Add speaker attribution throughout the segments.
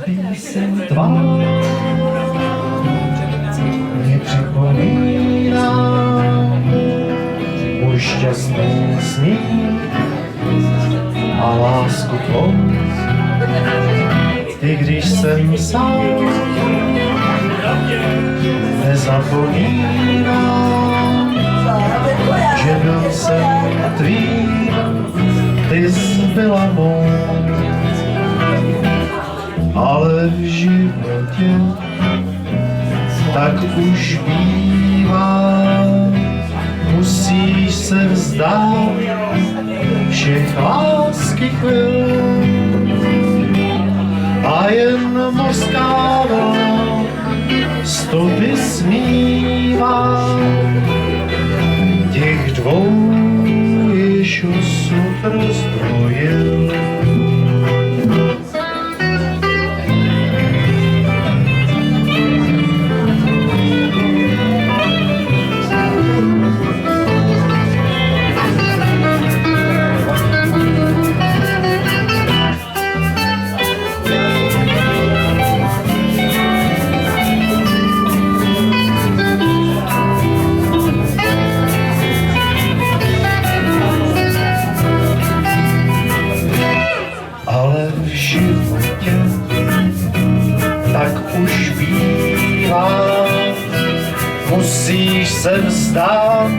Speaker 1: Píseň tvá mě připomíná můj šťastný sníh a lásku tvou. I když jsem sám, nezapomínám, že byl jsem tvý, ty jsi byla mou. Ale v životě tak už bývá, musíš se vzdát všech lásky chvil a jen mořská vlna stopy smívá těch dvou, jež osud rozdvojil. V životě tak už bývá, musíš se vzdát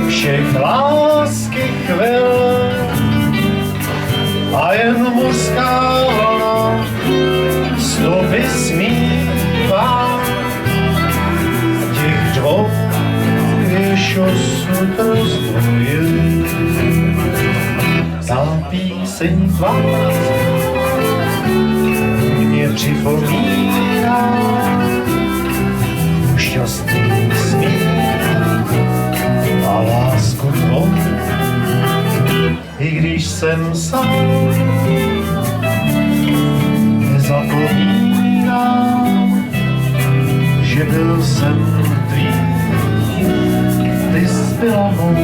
Speaker 1: všech lásky chvil a jen mořská vlna stopy smívá těch dvou, jež osud rozdvojil. Ta píseň tvá mě připomíná šťastný smích a lásku tvou. I když jsem sám, nezapomínám, že byl jsem tvý, ty jsi byla mou.